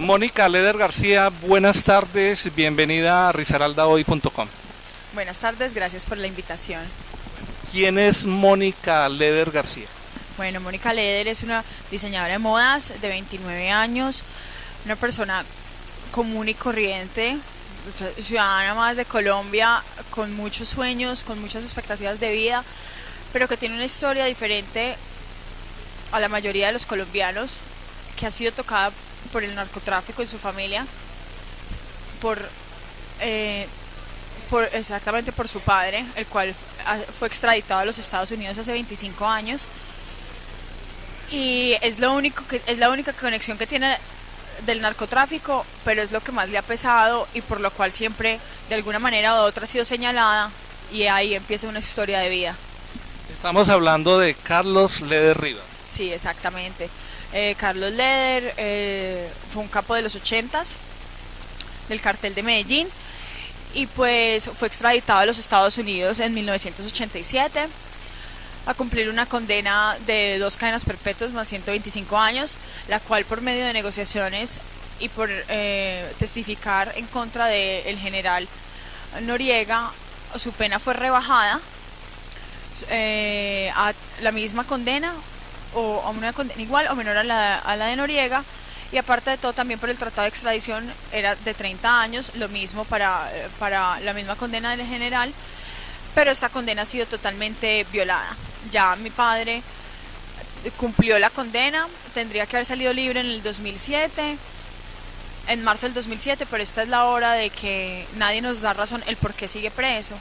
Mónica Leder García, buenas tardes, bienvenida a risaraldahoy.com. Buenas tardes, gracias por la invitación. ¿Quién es Mónica Leder García? Bueno, Mónica Leder es una diseñadora de modas de 29 años, una persona común y corriente, ciudadana más de Colombia, con muchos sueños, con muchas expectativas de vida, pero que tiene una historia diferente a la mayoría de los colombianos, que ha sido tocada por el narcotráfico en su familia, exactamente por su padre, el cual fue extraditado a los Estados Unidos hace 25 años, y es la única conexión que tiene del narcotráfico, pero es lo que más le ha pesado y por lo cual siempre de alguna manera u otra ha sido señalada, y ahí empieza una historia de vida. Estamos hablando de Carlos Leder Rivas. Sí, exactamente. Carlos Leder fue un capo de los 80s del cartel de Medellín, y pues fue extraditado a los Estados Unidos en 1987 a cumplir una condena de 2 cadenas perpetuas más 125 años, la cual por medio de negociaciones y por testificar en contra del general Noriega, su pena fue rebajada a la misma condena o a una condena igual o menor a la de Noriega, y aparte de todo también por el tratado de extradición era de 30 años, lo mismo para la misma condena del general, pero esta condena ha sido totalmente violada. Ya mi padre cumplió la condena, tendría que haber salido libre en el 2007, en marzo del 2007, pero esta es la hora de que nadie nos da razón el por qué sigue preso.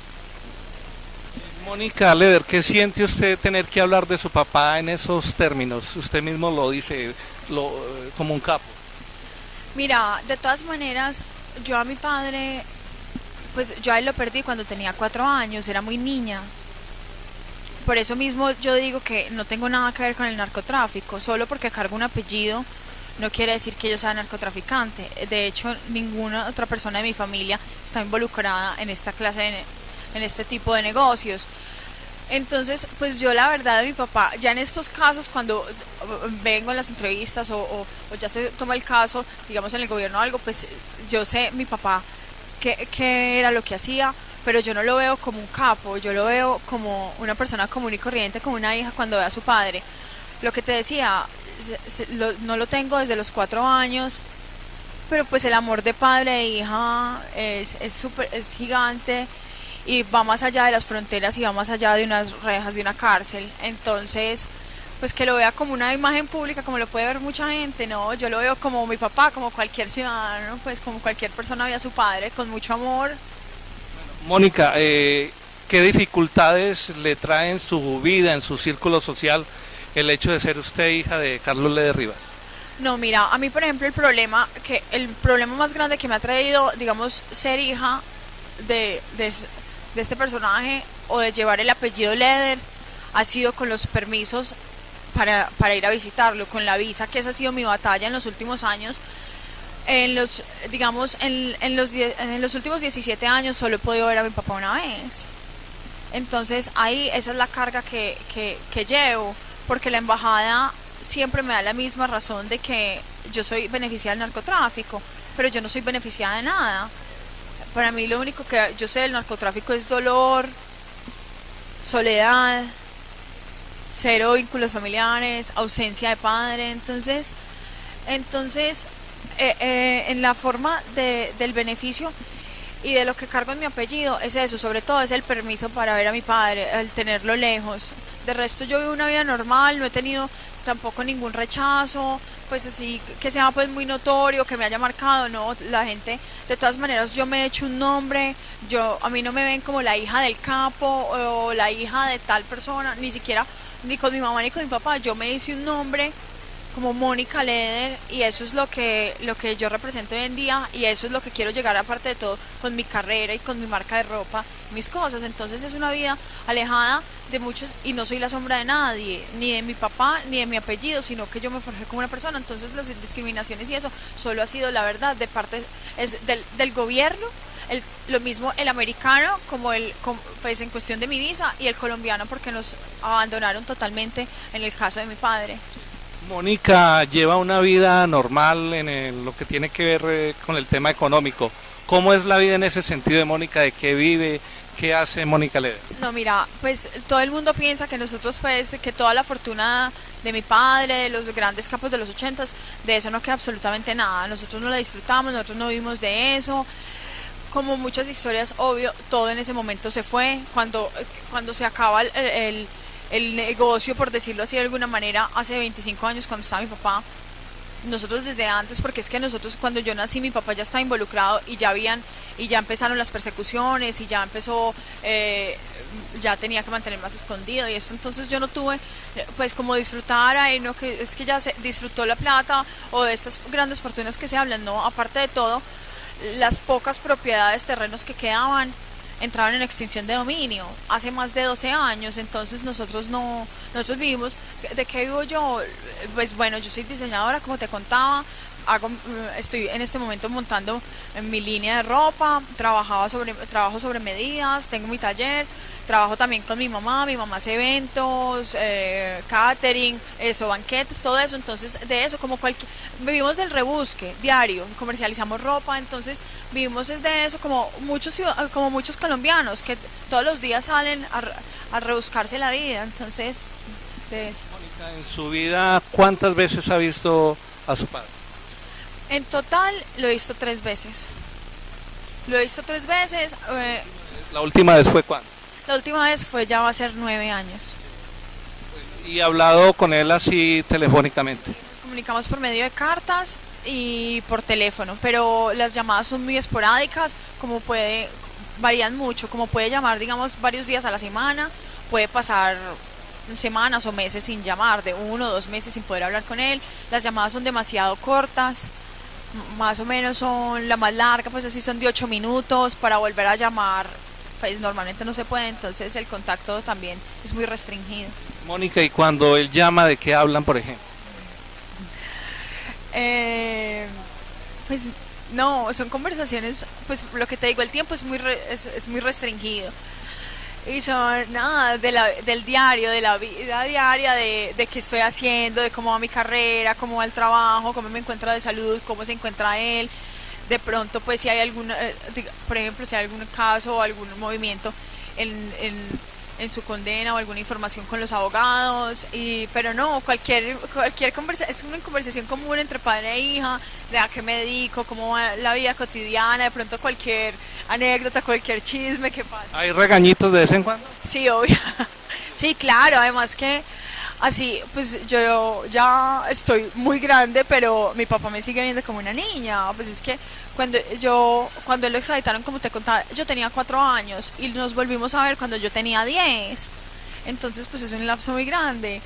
Mónica Leder, ¿qué siente usted tener que hablar de su papá en esos términos? Usted mismo lo dice como un capo. Mira, de todas maneras, yo a mi padre, pues yo a él lo perdí cuando tenía 4 años, era muy niña. Por eso mismo yo digo que no tengo nada que ver con el narcotráfico, solo porque cargo un apellido no quiere decir que yo sea narcotraficante. De hecho, ninguna otra persona de mi familia está involucrada en esta en este tipo de negocios. Entonces, pues yo la verdad de mi papá, ya en estos casos cuando vengo en las entrevistas o ya se toma el caso, digamos en el gobierno o algo, pues yo sé mi papá qué era lo que hacía, pero yo no lo veo como un capo, yo lo veo como una persona común y corriente, como una hija cuando ve a su padre. Lo que te decía, no lo tengo desde los 4 años, pero pues el amor de padre e hija es gigante, y va más allá de las fronteras y va más allá de unas rejas de una cárcel. Entonces, pues que lo vea como una imagen pública, como lo puede ver mucha gente, no, yo lo veo como mi papá, como cualquier ciudadano, pues como cualquier persona ve a su padre, con mucho amor. Mónica, ¿qué dificultades le trae en su vida, en su círculo social, el hecho de ser usted hija de Carlos Leder Rivas? No, mira, a mí por ejemplo el problema más grande que me ha traído, digamos, ser hija de este personaje o de llevar el apellido Leder ha sido con los permisos para ir a visitarlo, con la visa, que esa ha sido mi batalla en los últimos años. En los últimos 17 años solo he podido ver a mi papá una vez. Entonces ahí esa es la carga que llevo, porque la embajada siempre me da la misma razón de que yo soy beneficiada del narcotráfico, pero yo no soy beneficiada de nada. Para mí lo único que yo sé del narcotráfico es dolor, soledad, cero vínculos familiares, ausencia de padre. Entonces en la forma del beneficio y de lo que cargo en mi apellido es eso, sobre todo es el permiso para ver a mi padre, el tenerlo lejos. De resto yo vivo una vida normal, no he tenido tampoco ningún rechazo, pues así que sea pues muy notorio, que me haya marcado, no, la gente, de todas maneras yo me he hecho un nombre, a mí no me ven como la hija del capo o la hija de tal persona, ni siquiera, ni con mi mamá ni con mi papá, yo me hice un nombre como Mónica Leder, y eso es lo que yo represento hoy en día, y eso es lo que quiero llegar, aparte de todo, con mi carrera y con mi marca de ropa, mis cosas. Entonces es una vida alejada de muchos, y no soy la sombra de nadie, ni de mi papá ni de mi apellido, sino que yo me forjé como una persona. Entonces las discriminaciones y eso solo ha sido, la verdad, de parte del gobierno, lo mismo el americano pues en cuestión de mi visa, y el colombiano porque nos abandonaron totalmente en el caso de mi padre. Mónica lleva una vida normal en lo que tiene que ver con el tema económico. ¿Cómo es la vida en ese sentido de Mónica? ¿De qué vive? ¿Qué hace Mónica Leder? No, mira, pues todo el mundo piensa que nosotros, pues, que toda la fortuna de mi padre, de los grandes capos de los ochentas, de eso no queda absolutamente nada. Nosotros no la disfrutamos, nosotros no vivimos de eso. Como muchas historias, obvio, todo en ese momento se fue. Cuando se acaba el negocio, por decirlo así de alguna manera, hace 25 años cuando estaba mi papá, nosotros desde antes, porque es que nosotros cuando yo nací mi papá ya estaba involucrado y ya empezaron las persecuciones y ya empezó, ya tenía que mantener más escondido y esto, entonces yo no tuve pues como disfrutar ahí, no, que es que ya se disfrutó la plata o de estas grandes fortunas que se hablan, no, aparte de todo, las pocas propiedades, terrenos que quedaban entraron en extinción de dominio hace más de 12 años, entonces nosotros vivimos, ¿de qué vivo yo? Pues bueno, yo soy diseñadora, como te contaba, estoy en este momento montando mi línea de ropa, trabajo sobre medidas, tengo mi taller, trabajo también con mi mamá hace eventos, catering, eso, banquetes, todo eso, entonces de eso, vivimos del rebusque diario, comercializamos ropa, entonces vivimos es de eso, como muchos colombianos que todos los días salen a rebuscarse la vida, entonces de eso. Mónica, en su vida, ¿cuántas veces ha visto a su padre? En total lo he visto 3 veces. Lo he visto 3 veces. ¿La última vez fue cuándo? La última vez ya va a ser 9 años. ¿Y ha hablado con él así telefónicamente? Nos comunicamos por medio de cartas y por teléfono, pero las llamadas son muy esporádicas, varían mucho, como puede llamar, digamos, varios días a la semana, puede pasar semanas o meses sin llamar, de 1 o 2 meses sin poder hablar con él. Las llamadas son demasiado cortas, más o menos la más larga, pues así son de 8 minutos, para volver a llamar pues normalmente no se puede, entonces el contacto también es muy restringido. Mónica, ¿y cuando él llama, de qué hablan, por ejemplo? Pues no, son conversaciones, pues lo que te digo, el tiempo es muy restringido. Y son nada del diario, de la vida diaria, de qué estoy haciendo, de cómo va mi carrera, cómo va el trabajo, cómo me encuentro de salud, cómo se encuentra él. De pronto, pues si hay por ejemplo, si hay algún caso o algún movimiento en su condena o alguna información con los abogados, pero no, cualquier conversación, es una conversación común entre padre e hija, de a qué me dedico, cómo va la vida cotidiana, de pronto cualquier anécdota, cualquier chisme que pasa. ¿Hay regañitos de vez en cuando? Sí, obvio. Sí, claro, además que así, pues yo ya estoy muy grande, pero mi papá me sigue viendo como una niña. Pues es que cuando él lo extraditaron, como te contaba, yo tenía 4 años y nos volvimos a ver cuando yo tenía 10. Entonces, pues es un lapso muy grande.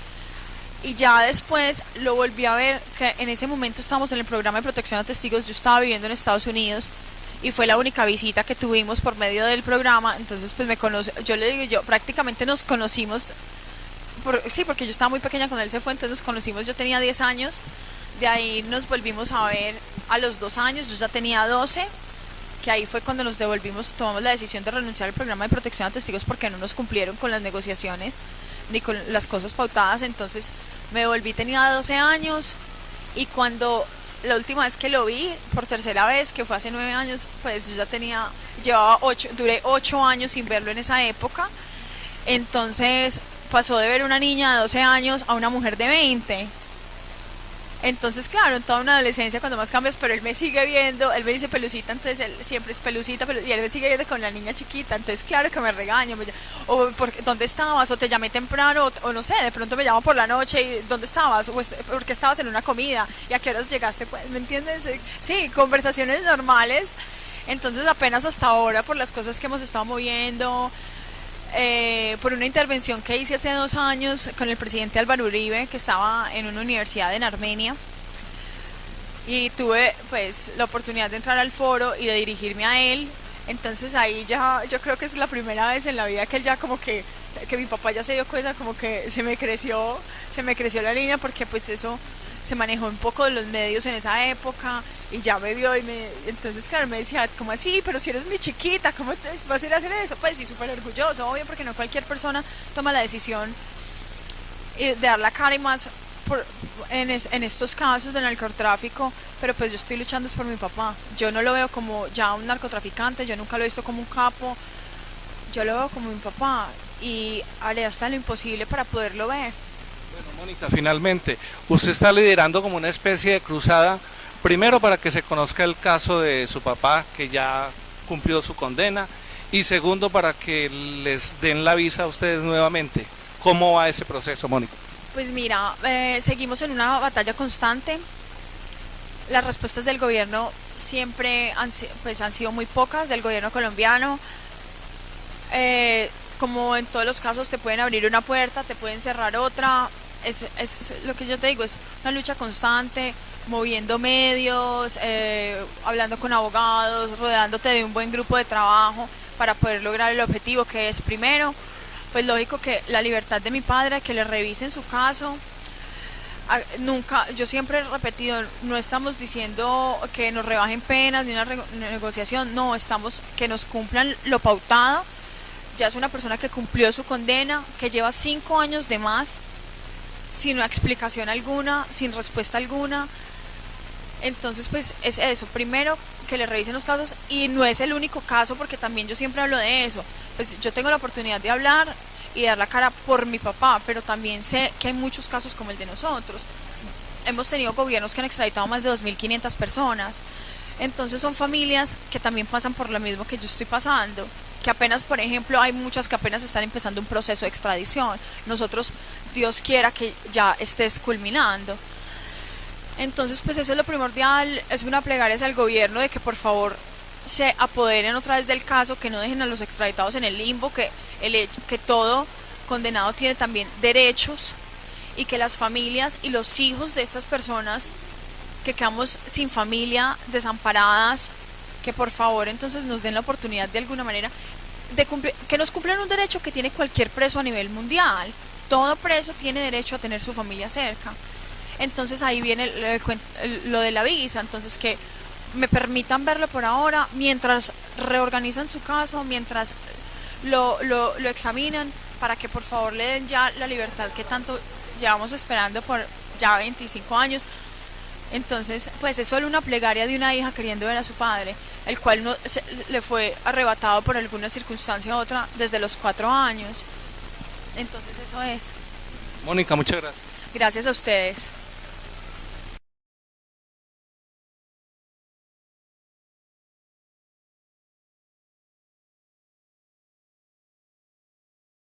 Y ya después lo volví a ver, que en ese momento estábamos en el programa de protección a testigos, yo estaba viviendo en Estados Unidos y fue la única visita que tuvimos por medio del programa. Entonces, pues yo le digo, yo prácticamente nos conocimos. Sí, porque yo estaba muy pequeña cuando él se fue, entonces nos conocimos, yo tenía 10 años, de ahí nos volvimos a ver a los 2 años, yo ya tenía 12, que ahí fue cuando tomamos la decisión de renunciar al programa de protección a testigos porque no nos cumplieron con las negociaciones ni con las cosas pautadas, entonces me volví, tenía 12 años, y cuando la última vez que lo vi, por tercera vez, que fue hace 9 años, pues yo duré 8 años sin verlo en esa época, entonces pasó de ver una niña de 12 años a una mujer de 20. Entonces, claro, en toda una adolescencia cuando más cambias, pero él me sigue viendo, él me dice Pelucita, entonces él siempre es Pelucita, y él me sigue viendo con la niña chiquita, entonces claro que me regaño, o ¿dónde estabas? O te llamé temprano, o no sé, de pronto me llamo por la noche, y ¿dónde estabas? O porque estabas en una comida, y a qué horas llegaste, pues, ¿me entiendes? Sí, conversaciones normales, entonces apenas hasta ahora, por las cosas que hemos estado moviendo, por una intervención que hice hace 2 años con el presidente Álvaro Uribe, que estaba en una universidad en Armenia, y tuve pues la oportunidad de entrar al foro y de dirigirme a él. Entonces ahí ya yo creo que es la primera vez en la vida que él ya como que mi papá ya se dio cuenta, como que se me creció la línea, porque pues eso se manejó un poco de los medios en esa época, y ya me vio entonces claro, me decía, ¿cómo así? Pero si eres mi chiquita, ¿cómo te vas a ir a hacer eso? Pues sí, súper orgulloso, obvio, porque no cualquier persona toma la decisión de dar la cara, y más por, en estos casos de narcotráfico, pero pues yo estoy luchando es por mi papá. Yo no lo veo como ya un narcotraficante, yo nunca lo he visto como un capo, yo lo veo como mi papá y haré hasta lo imposible para poderlo ver. Bueno, Mónica, finalmente, usted está liderando como una especie de cruzada, primero para que se conozca el caso de su papá, que ya cumplió su condena, y segundo para que les den la visa a ustedes nuevamente. ¿Cómo va ese proceso, Mónica? Pues mira, seguimos en una batalla constante. Las respuestas del gobierno siempre pues han sido muy pocas, del gobierno colombiano. Como en todos los casos, te pueden abrir una puerta, te pueden cerrar otra. Es lo que yo te digo, es una lucha constante, moviendo medios, hablando con abogados, rodeándote de un buen grupo de trabajo para poder lograr el objetivo, que es primero, pues lógico, que la libertad de mi padre, que le revisen su caso. Nunca, yo siempre he repetido, no estamos diciendo que nos rebajen penas ni una negociación, no, estamos que nos cumplan lo pautado. Ya es una persona que cumplió su condena, que lleva 5 años de más, sin una explicación alguna, sin respuesta alguna. Entonces pues es eso, primero que le revisen los casos, y no es el único caso, porque también yo siempre hablo de eso. Pues yo tengo la oportunidad de hablar y dar la cara por mi papá, pero también sé que hay muchos casos como el de nosotros. Hemos tenido gobiernos que han extraditado más de 2.500 personas. Entonces son familias que también pasan por lo mismo que yo estoy pasando, que apenas, por ejemplo, hay muchas que apenas están empezando un proceso de extradición. Nosotros, Dios quiera que ya estés culminando. Entonces pues eso es lo primordial, es una plegaria hacia el gobierno de que por favor se apoderen otra vez del caso, que no dejen a los extraditados en el limbo, que todo condenado tiene también derechos, y que las familias y los hijos de estas personas que quedamos sin familia, desamparadas, que por favor entonces nos den la oportunidad de alguna manera de cumplir, que nos cumplan un derecho que tiene cualquier preso a nivel mundial. Todo preso tiene derecho a tener su familia cerca. Entonces ahí viene lo de la visa, entonces que me permitan verlo por ahora, mientras reorganizan su caso, mientras lo examinan, para que por favor le den ya la libertad que tanto llevamos esperando por ya 25 años. Entonces pues es solo una plegaria de una hija queriendo ver a su padre, el cual le fue arrebatado por alguna circunstancia u otra desde los 4 años. Entonces eso es. Mónica, muchas gracias. Gracias a ustedes.